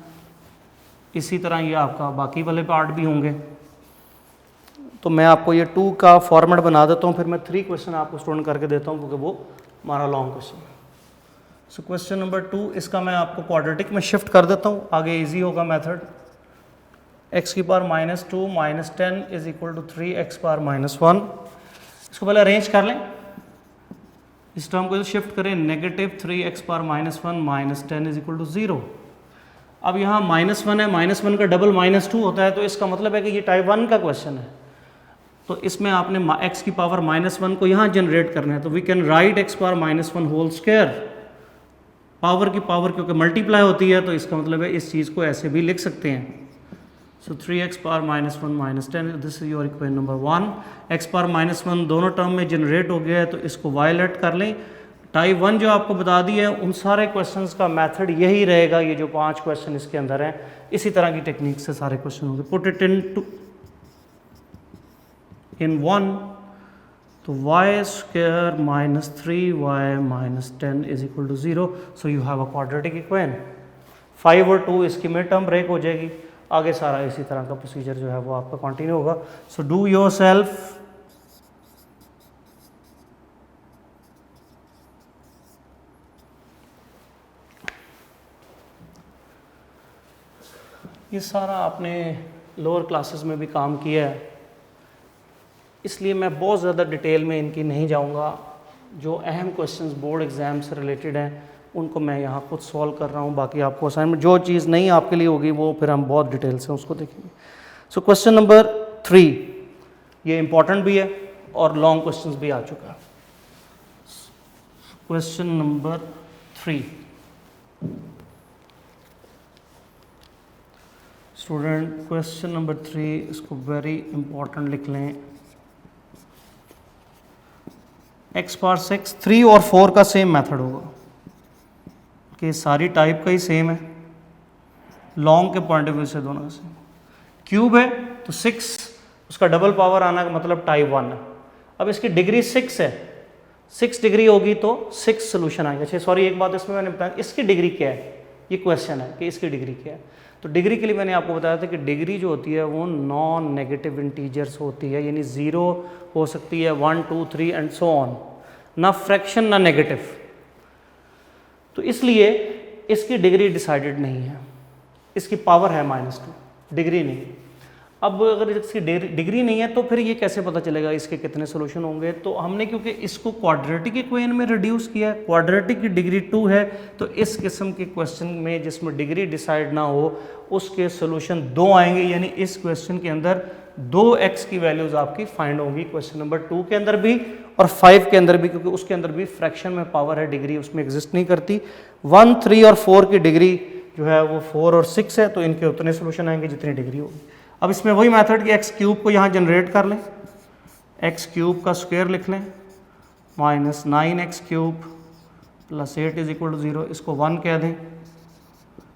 इसी तरह ये आपका बाकी वाले पार्ट भी होंगे। तो मैं आपको ये 2 का फॉर्मेट बना देता हूँ, फिर मैं 3 क्वेश्चन आपको स्टूडेंट करके देता हूँ, क्योंकि वो हमारा लॉन्ग क्वेश्चन है। सो क्वेश्चन नंबर 2 इसका मैं आपको क्वाड्रेटिक में शिफ्ट कर देता हूँ, आगे इजी होगा मेथड। x की power -2 minus 10 is equal to 3x power -1। इसको पहले अरेंज कर लें, इस टर्म को शिफ्ट करें, negative 3x power -1 minus 10 is equal to 0। अब यहाँ -1 है, -1 का डबल -2 होता है, तो इसका मतलब है कि ये टाइप 1 का क्वेश्चन है। तो इसमें आपने x की पावर -1 को यहाँ जनरेट करना है। तो we can write x power -1 whole square, power की पावर क्योंकि मल्टीप्लाई होती है, तो इसका मतलब है इस चीज़ को ऐसे भी लिख सकते हैं। सो 3x power -1 minus 10, this is your equation number 1। x power -1 दोनों टर्म में जनरेट हो गया है, तो इसको वायलेट कर लें। टाइप 1 जो आपको बता दिया है, उन सारे क्वेश्चंस का मेथड यही रहेगा। ये जो 5 क्वेश्चन इसके अंदर हैं, इसी तरह की टेक्निक से सारे क्वेश्चन होंगे। पुट इट इन 1, तो y square -3y -10 is equal to 0। So you have a quadratic equation. 5 और 2 इसकी मिड टर्म ब्रेक हो जाएगी, आगे सारा इसी तरह का प्रोसीजर जो है वो आपका कंटिन्यू होगा। सो डू योर सेल्फ ये सारा आपने लोअर क्लासेस में भी काम किया है, इसलिए मैं बहुत ज़्यादा डिटेल में इनकी नहीं जाऊंगा। जो अहम क्वेश्चंस बोर्ड एग्ज़ाम से रिलेटेड हैं उनको मैं यहाँ खुद सॉल्व कर रहा हूँ, बाकी आपको असाइनमेंट जो चीज़ नहीं आपके लिए होगी वो फिर हम बहुत डिटेल से उसको देखेंगे। सो क्वेश्चन नंबर 3 ये इम्पॉर्टेंट भी है और लॉन्ग क्वेश्चंस भी आ चुका है। Question number 3 student, question number 3 इसको वेरी इंपॉर्टेंट लिख लें। x पावर 6 3 और 4 का सेम मेथड होगा कि सारी टाइप का ही सेम है, लॉन्ग के पॉइंट ऑफ व्यू से दोनों का सेम। क्यूब है तो 6 उसका डबल पावर आना का मतलब टाइप 1 है। अब इसकी डिग्री 6 है, 6 डिग्री होगी तो 6 सोल्यूशन आएंगे। अच्छा सॉरी एक बात इसमें मैंने बताया, इसकी डिग्री क्या है, ये क्वेश्चन है कि इसकी डिग्री क्या है। तो डिग्री के लिए मैंने आपको बताया था कि डिग्री जो होती है वो नॉन नेगेटिव इंटीजर्स होती है, यानी 0 हो सकती है, 1 2 3 एंड सो ऑन, ना फ्रैक्शन ना नेगेटिव। तो इसलिए इसकी डिग्री डिसाइडेड नहीं है, इसकी पावर है -2, डिग्री नहीं। अब अगर इसकी डिग्री नहीं है तो फिर ये कैसे पता चलेगा इसके कितने सोल्यूशन होंगे। तो हमने क्योंकि इसको क्वाड्रेटिक इक्वेशन में रिड्यूस किया है, क्वाड्रेटिक की डिग्री 2 है, तो इस किस्म के क्वेश्चन में जिसमें डिग्री डिसाइड ना हो उसके सोल्यूशन 2 आएंगे, यानी इस क्वेश्चन के अंदर 2x की वैल्यूज आपकी फाइंड होंगी, क्वेश्चन नंबर 2 के अंदर भी और 5 के अंदर भी, क्योंकि उसके अंदर भी फ्रैक्शन में पावर है, डिग्री उसमें एग्जिस्ट नहीं करती। 1 3 और 4 की डिग्री जो है वो 4 और 6 है, तो इनके उतने सोल्यूशन आएंगे जितनी डिग्री होगी। अब इसमें वही मेथड कि एक्स क्यूब को यहाँ जनरेट कर लें, एक्स क्यूब का स्क्वायर लिख लें, -9x cube plus 8 is equal to 0, इसको 1 कह दें।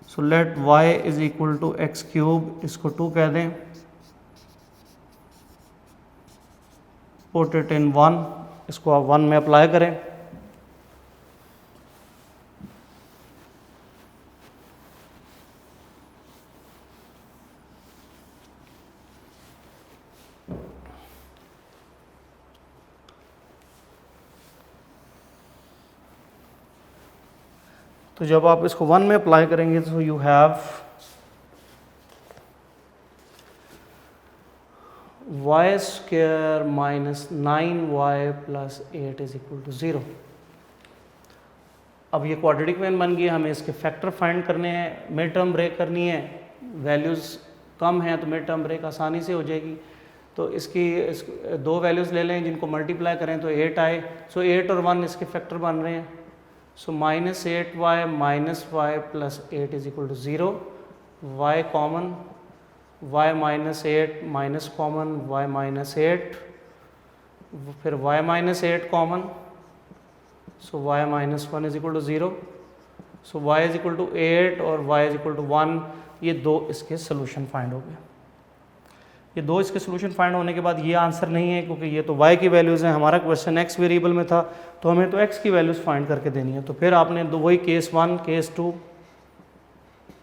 So let y is equal to x cube, इसको 2 कह दें, पुट इट इन 1, इसको आप 1 में अप्लाई करें। तो जब आप इसको 1 में अप्लाई करेंगे तो you have y square -9y plus 8 is equal to 0। अब ये क्वाड्रेटिक वेन बन गई, हमें इसके फैक्टर फाइंड करने हैं, मिड टर्म ब्रेक करनी है, वैल्यूज़ कम हैं तो मिड टर्म ब्रेक आसानी से हो जाएगी। तो इसकी 2 वैल्यूज़ ले लें जिनको मल्टीप्लाई करें तो 8 आए। सो 8 और 1 इसके फैक्टर बन रहे हैं। So -8y minus y plus 8 is equal to 0, y common, y -8 minus common, y -8, फिर y -8 common, so y -1 is equal to 0। So y is equal to 8 और y इज इक्वल टू 1, ये 2 इसके solution find हो गए। ये 2 इसके solution find होने के बाद ये आंसर नहीं है क्योंकि ये तो y की वैल्यूज़ हैं, हमारा क्वेश्चन x वेरिएबल में था तो हमें तो x की वैल्यूज़ फाइंड करके देनी है। तो फिर आपने वही केस 1 केस 2,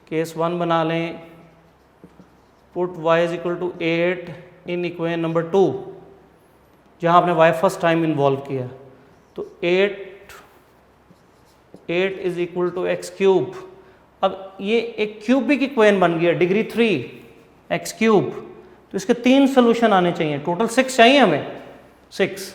केस 1 बना लें, put y is equal to 8 in equation number 2 जहाँ आपने y फर्स्ट टाइम इन्वॉल्व किया। तो 8 is equal to x cube. अब ये एक क्यूबिक इक्वेशन बन गया, डिग्री 3 एक्स क्यूब, तो इसके 3 सोल्यूशन आने चाहिए, टोटल 6 चाहिए हमें, 6।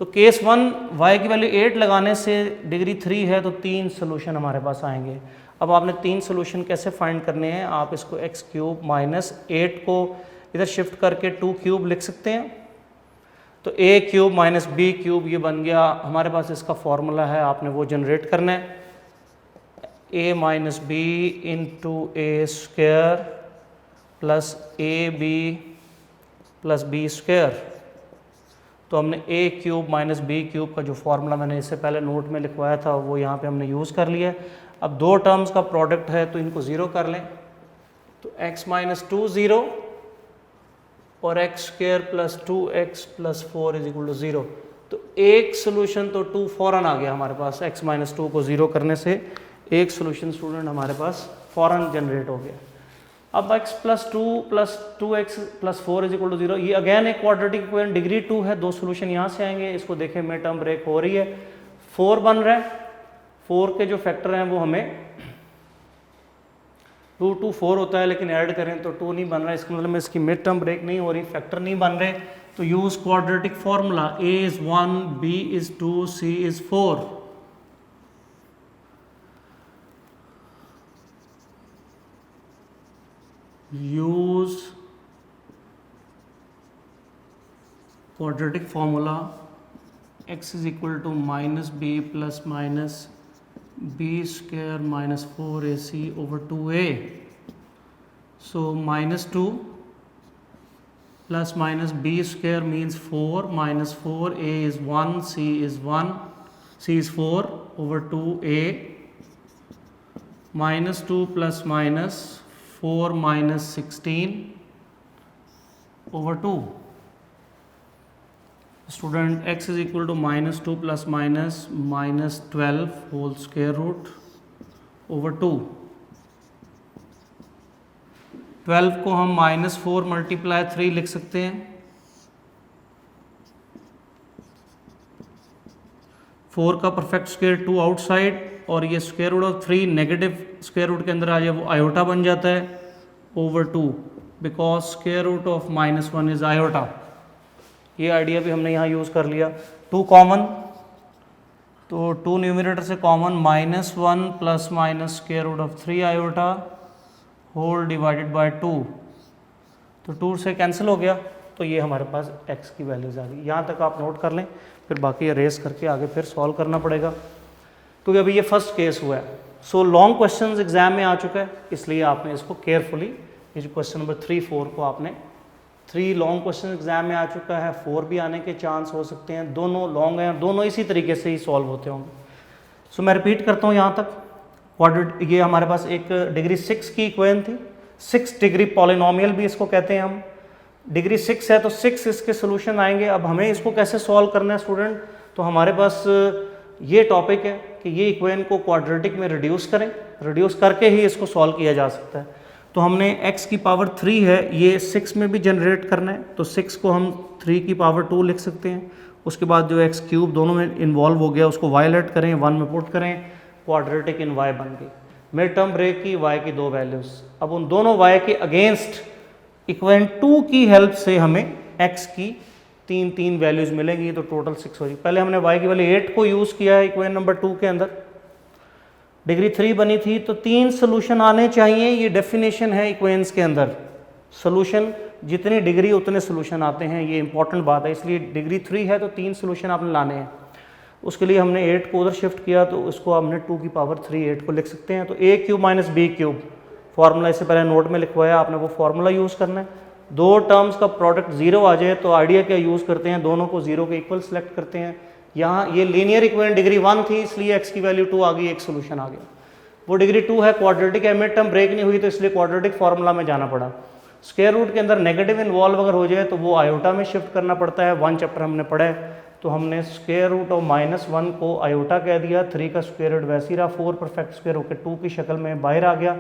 तो केस 1 y की वैल्यू 8 लगाने से डिग्री 3 है तो 3 सोल्यूशन हमारे पास आएंगे। अब आपने 3 सोल्यूशन कैसे फाइंड करने हैं, आप इसको एक्स क्यूब माइनस 8 को इधर शिफ्ट करके 2 क्यूब लिख सकते हैं। तो a cube minus b cube ये बन गया, हमारे पास इसका फॉर्मूला है, आपने वो जनरेट करना है, a minus b into a square plus a b plus b square. तो हमने a cube minus b cube का जो फॉर्मूला मैंने इससे पहले नोट में लिखवाया था वो यहाँ पे हमने यूज़ कर लिया है। अब 2 टर्म्स का प्रोडक्ट है तो इनको 0 कर लें, तो x माइनस 2 0 और x square plus 2x plus 4 is equal to 0। तो एक सोल्यूशन तो 2 फौरन आ गया हमारे पास, x माइनस 2 को 0 करने से एक सोल्यूशन स्टूडेंट हमारे पास फ़ौरन जनरेट हो गया। अब x plus 2x plus 4 is equal to 0, ये अगेन एक क्वाड्रेटिक इक्वेशन, डिग्री 2 है, दो सोल्यूशन यहाँ से आएंगे। इसको देखें मिड टर्म ब्रेक हो रही है, 4 बन रहा है, 4 के जो फैक्टर हैं वो हमें 2 2 4 होता है, लेकिन ऐड करें तो 2 नहीं बन रहा है, इसका मतलब इसकी मिड टर्म ब्रेक नहीं हो रही, फैक्टर नहीं बन रहे। तो use quadratic formula, a is 1, b is 2, c is 4। Use quadratic formula, x is equal to minus b plus minus b square minus 4ac over 2a। So minus 2 plus minus b square means 4 minus 4, a is 1, c is 1, c is 4 over 2a, minus 2 plus minus 4 minus 16 over 2. Student, x is equal to minus 2 plus minus minus 12 whole square root over 2. 12 को हम minus 4 multiply 3 लिख सकते हैं। 4 का perfect square 2 outside, और ये square root of 3 negative square root के अंदर आ जाए वो आयोटा बन जाता है over 2, because square root of minus 1 is iota. ये आइडिया भी हमने यहाँ यूज़ कर लिया। 2 कॉमन, तो 2 न्यूमरेटर से common, minus 1 plus minus square root of 3 iota whole divided by 2, तो 2 से कैंसिल हो गया, तो ये हमारे पास x की वैल्यूज़ आ गई। यहाँ तक आप नोट कर लें, फिर बाकी अरेज करके आगे फिर सॉल्व करना पड़ेगा, क्योंकि अभी ये फर्स्ट केस हुआ है। सो लॉन्ग क्वेश्चंस एग्जाम में आ चुका है, इसलिए आपने इसको केयरफुली, ये जो क्वेश्चन नंबर 3 4 को आपने, 3 लॉन्ग क्वेश्चन एग्जाम में आ चुका है, 4 भी आने के चांस हो सकते हैं, दोनों लॉन्ग हैं, दोनों इसी तरीके से ही सॉल्व होते होंगे। सो मैं रिपीट करता हूँ यहाँ तक। ये हमारे पास एक डिग्री 6 की इक्वेशन थी, 6 डिग्री पॉलिनोमियल भी इसको कहते हैं हम। डिग्री 6 है तो 6 इसके सोल्यूशन आएंगे। अब हमें इसको कैसे सॉल्व करना है स्टूडेंट, तो हमारे पास ये टॉपिक है कि ये इक्वेशन को क्वाड्रेटिक में रिड्यूस करें, रिड्यूस करके ही इसको सॉल्व किया जा सकता है। तो हमने x की पावर 3 है, ये 6 में भी जनरेट करना है, तो 6 को हम 3 की पावर 2 लिख सकते हैं। उसके बाद जो x क्यूब दोनों में इन्वॉल्व हो गया उसको y लेट करें, 1 में पुट करें, क्वाड्रेटिक इन y बन गई। मिड टर्म ब्रेक की y की 2 वैल्यूज़, अब उन दोनों y के अगेंस्ट इक्वेशन 2 की हेल्प से हमें x की 3 वैल्यूज़ मिलेंगी, तो टोटल 6 हो जाएगी। पहले हमने y की वैल्यू 8 को यूज़ किया है इक्वेशन नंबर 2 के अंदर, डिग्री 3 बनी थी, तो 3 सोल्यूशन आने चाहिए, ये डेफिनेशन है इक्वेशंस के अंदर। सोल्यूशन जितनी डिग्री उतने सोल्यूशन आते हैं, ये इंपॉर्टेंट बात है, इसलिए डिग्री 3 है तो 3 सोल्यूशन आपने लाने हैं। उसके लिए हमने 8 को उधर शिफ्ट किया, तो उसको हमने 2 की पावर 3 8 को लिख सकते हैं। तो a cube minus b cube, formula इससे पहले नोट में लिखवाया, आपने वो फार्मूला यूज़ करना है। 2 टर्म्स का प्रोडक्ट 0 आ जाए तो आइडिया क्या यूज़ करते हैं, दोनों को 0 के इक्वल सेलेक्ट करते हैं। यहाँ ये लीनियर इक्वेशन डिग्री 1 थी, इसलिए x की वैल्यू 2 आ गई, एक सोल्यूशन आ गया। वो डिग्री 2 है, क्वाड्रेटिक है, मिड टर्म ब्रेक नहीं हुई, तो इसलिए क्वाड्रेटिक फार्मूला में जाना पड़ा। स्क्वायर रूट के अंदर नेगेटिव इन्वॉल्व अगर हो जाए तो वो आयोटा में शिफ्ट करना पड़ता है, 1 चैप्टर हमने पढ़ा है। तो हमने स्क्वायर रूट ऑफ -1 को आयोटा कह दिया, 3 का स्क्वायर रूट वैसे ही रहा, 4 परफेक्ट स्क्वायर होकर 2 की शक्ल में बाहर आ गया,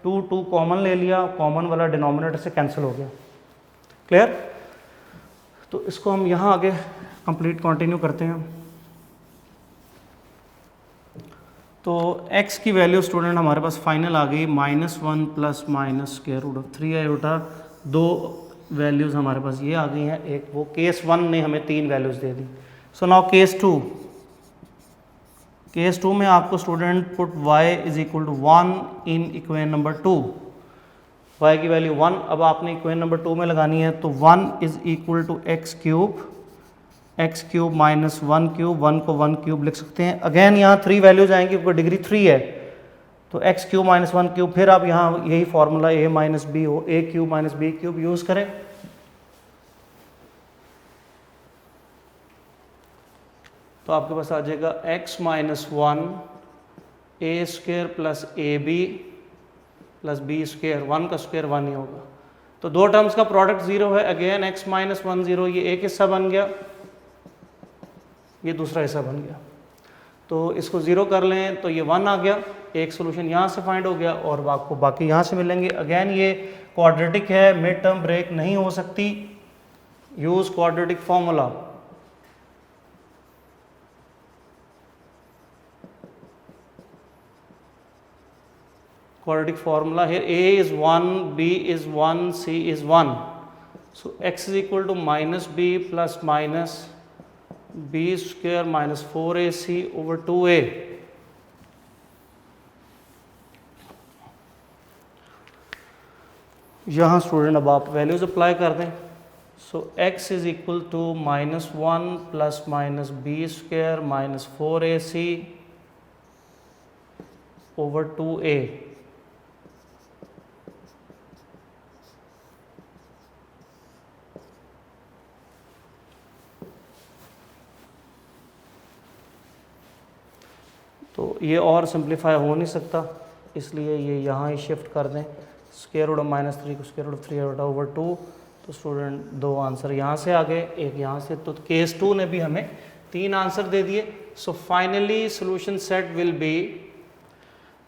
2 कॉमन ले लिया, कॉमन वाला डिनोमिनेटर से कैंसिल हो गया। क्लियर? तो इसको हम यहाँ आगे कंप्लीट कंटिन्यू करते हैं। तो x की वैल्यू स्टूडेंट हमारे पास फाइनल आ गई -1 plus minus square root of 3 iota. 2 values हमारे पास ये आ गई हैं, एक वो केस 1 ने हमें 3 वैल्यूज़ दे दी। सो नाउ केस 2, केस 2 में आपको student put y is equal to 1 in equation number 2, y की वैल्यू 1 अब आपने इक्वेशन नंबर 2 में लगानी है। तो 1 is equal to x cube minus 1 cube, 1 को 1 क्यूब लिख सकते हैं। अगेन यहाँ 3 वैल्यूज आएंगी क्योंकि डिग्री 3 है, तो x क्यूब माइनस 1 क्यूब, फिर आप यहाँ यही फॉर्मूला a माइनस बी हो, a cube minus b cube use करें। तो आपके पास आ जाएगा x minus 1 a square plus a b plus b square, 1 का स्क्वायर 1 ही होगा। तो 2 टर्म्स का प्रोडक्ट 0 है, अगेन x माइनस 1 0, ये एक हिस्सा बन गया, ये दूसरा हिस्सा बन गया। तो इसको 0 कर लें तो ये 1 आ गया, एक सोल्यूशन यहाँ से फाइंड हो गया और आपको बाकी यहाँ से मिलेंगे। अगेन ये क्वाड्रेटिक है, मिड टर्म ब्रेक नहीं हो सकती, use quadratic formula. Quadratic formula here, a is 1, b is 1, c is 1. So x is equal to minus b plus minus b square minus 4ac over 2a. यहाँ student अब आप values apply कर दें। सो x is equal to minus 1 plus minus b square minus 4ac over 2a। तो ये और simplify हो नहीं सकता, इसलिए ये यहाँ ही शिफ्ट कर दें। स्क्वायर रूट ऑफ -3 को स्क्वायर रूट ऑफ 3 ओवर 2। तो स्टूडेंट दो आंसर यहाँ से आ गए, एक यहाँ से। तो केस 2 ने भी हमें 3 आंसर दे दिए। So finally solution set will be,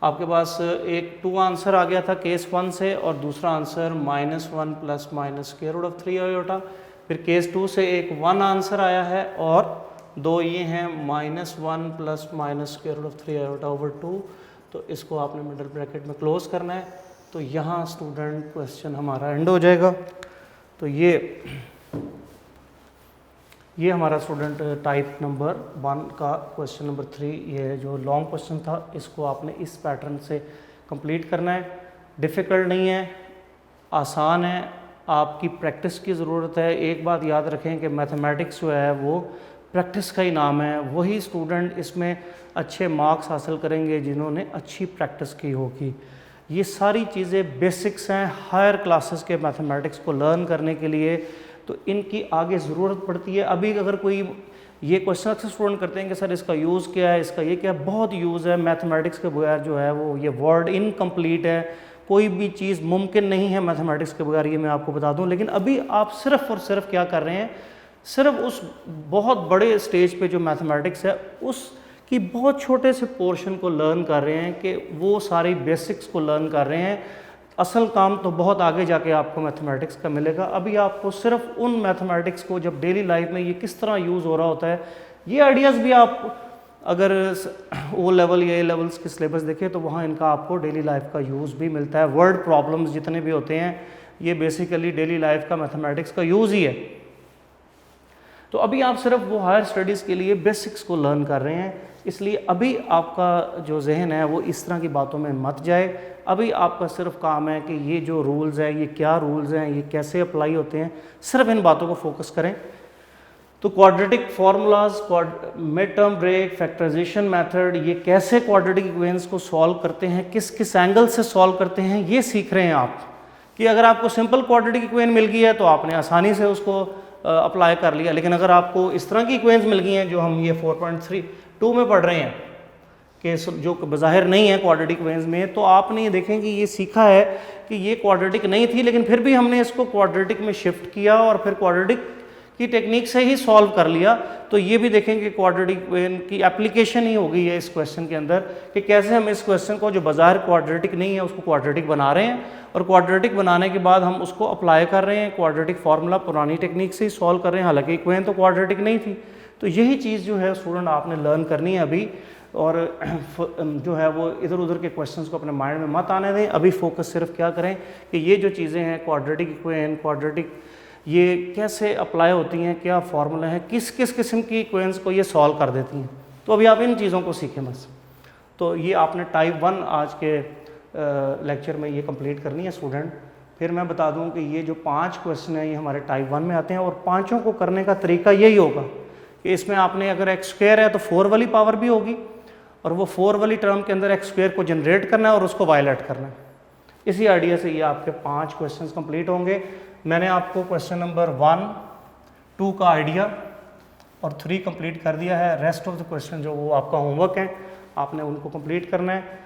आपके पास एक 2 आंसर आ गया था केस 1 से और दूसरा answer -1 plus minus square root of 3 iota. फिर केस 2 से एक 1 आंसर आया है और 2 ये हैं -1 plus minus square root of 3 iota over 2। तो इसको आपने मिडल ब्रैकेट में क्लोज करना है। तो यहाँ स्टूडेंट क्वेश्चन हमारा एंड हो जाएगा। तो ये हमारा स्टूडेंट टाइप नंबर 1 का क्वेश्चन नंबर 3, ये जो लॉन्ग क्वेश्चन था इसको आपने इस पैटर्न से कंप्लीट करना है। डिफ़िकल्ट नहीं है, आसान है, आपकी प्रैक्टिस की ज़रूरत है। एक बात याद रखें कि मैथमेटिक्स जो है वो प्रैक्टिस का ही नाम है। वही स्टूडेंट इसमें अच्छे मार्क्स हासिल करेंगे जिन्होंने अच्छी प्रैक्टिस की होगी। ये सारी चीज़ें बेसिक्स हैं हायर क्लासेस के मैथमेटिक्स को लर्न करने के लिए, तो इनकी आगे ज़रूरत पड़ती है। अभी अगर कोई ये क्वेश्चन अक्सर स्टूडेंट करते हैं कि सर इसका यूज़ क्या है, इसका ये क्या है, बहुत यूज़ है। मैथमेटिक्स के बगैर जो है वो ये वर्ड इनकम्प्लीट है, कोई भी चीज़ मुमकिन नहीं है मैथमेटिक्स के बगैर, ये मैं आपको बता दूं। लेकिन अभी आप सिर्फ और सिर्फ क्या कर रहे हैं, सिर्फ उस बहुत बड़े स्टेज पे जो मैथमेटिक्स है उसकी बहुत छोटे से पोर्शन को लर्न कर रहे हैं, कि वो सारी बेसिक्स को लर्न कर रहे हैं। असल काम तो बहुत आगे जाके आपको मैथमेटिक्स का मिलेगा। अभी आपको सिर्फ उन मैथमेटिक्स को जब डेली लाइफ में ये किस तरह यूज़ हो रहा होता है, ये आइडियाज़ भी आप अगर ओ लेवल या ए लेवल्स के सिलेबस देखें तो वहाँ इनका आपको डेली लाइफ का यूज़ भी मिलता है। वर्ड प्रॉब्लम्स जितने भी होते हैं ये बेसिकली डेली लाइफ का मैथमेटिक्स का यूज़ ही है। तो अभी आप सिर्फ वो हायर स्टडीज़ के लिए बेसिक्स को लर्न कर रहे हैं, इसलिए अभी आपका जो जहन है वो इस तरह की बातों में मत जाए। अभी आपका सिर्फ काम है कि ये जो रूल्स हैं, ये क्या रूल्स हैं, ये कैसे अप्लाई होते हैं, सिर्फ इन बातों को फोकस करें। तो quadratic formulas, mid term break, factorization method, ये कैसे क्वाड्रेटिक इक्वेशंस को सॉल्व करते हैं, किस किस एंगल से सॉल्व करते हैं, ये सीख रहे हैं आप। कि अगर आपको सिंपल क्वाड्रेटिक इक्वेशन मिल गई है तो आपने आसानी से उसको अप्लाई कर लिया, लेकिन अगर आपको इस तरह की इक्वेशंस मिल गई हैं जो हम ये 4.32 में पढ़ रहे हैं कि जो बज़ाहिर नहीं है क्वाड्रेटिक इक्वेशंस में, तो आपने ये देखें कि ये सीखा है कि ये क्वाड्रेटिक नहीं थी, लेकिन फिर भी हमने इसको क्वाड्रेटिक में शिफ्ट किया और फिर क्वाड्रेटिक की टेक्निक से ही सॉल्व कर लिया। तो ये भी देखेंगे क्वाड्रेटिक इक्वेशन की एप्लीकेशन ही हो गई है इस क्वेश्चन के अंदर, कि कैसे हम इस क्वेश्चन को जो बाजार क्वाड्रेटिक नहीं है उसको क्वाड्रेटिक बना रहे हैं, और क्वाड्रेटिक बनाने के बाद हम उसको अप्लाई कर रहे हैं। क्वाड्रेटिक फार्मूला पुरानी टेक्निक से ही सॉल्व कर रहे हैं, हालांकि इक्वेशन तो क्वाड्रेटिक नहीं थी। तो यही चीज़ जो है स्टूडेंट आपने लर्न करनी है अभी, और जो है वो इधर उधर के क्वेश्चंस को अपने माइंड में मत आने दें। अभी फोकस सिर्फ क्या करें कि ये जो चीज़ें हैं क्वाड्रेटिक इक्वेशन, क्वाड्रेटिक ये कैसे अप्लाई होती हैं, क्या फार्मूला है, किस किस किस्म की इक्वेशंस को ये सॉल्व कर देती हैं। तो अभी आप इन चीज़ों को सीखें बस। तो ये आपने टाइप 1 आज के लेक्चर में ये कंप्लीट करनी है स्टूडेंट। फिर मैं बता दूं कि ये जो 5 क्वेश्चन हैं ये हमारे टाइप 1 में आते हैं, और पांचों को करने का तरीका यही होगा कि इसमें आपने अगर एक्स स्क्वायर है तो 4 वाली पावर भी होगी, और वो 4 वाली टर्म के अंदर एक्स स्क्वायर को जनरेट करना है और उसको वायलेट करना है। इसी आइडिया से ये आपके 5 क्वेश्चन कंप्लीट होंगे। मैंने आपको क्वेश्चन नंबर 1, 2 का आइडिया और 3 कंप्लीट कर दिया है। रेस्ट ऑफ द क्वेश्चन जो वो आपका होमवर्क है, आपने उनको कंप्लीट करना है।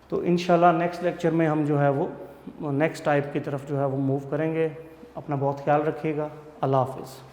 तो इंशाल्लाह नेक्स्ट लेक्चर में हम जो है वो नेक्स्ट टाइप की तरफ जो है वो मूव करेंगे। अपना बहुत ख्याल रखिएगा। अल्लाह हाफिज़।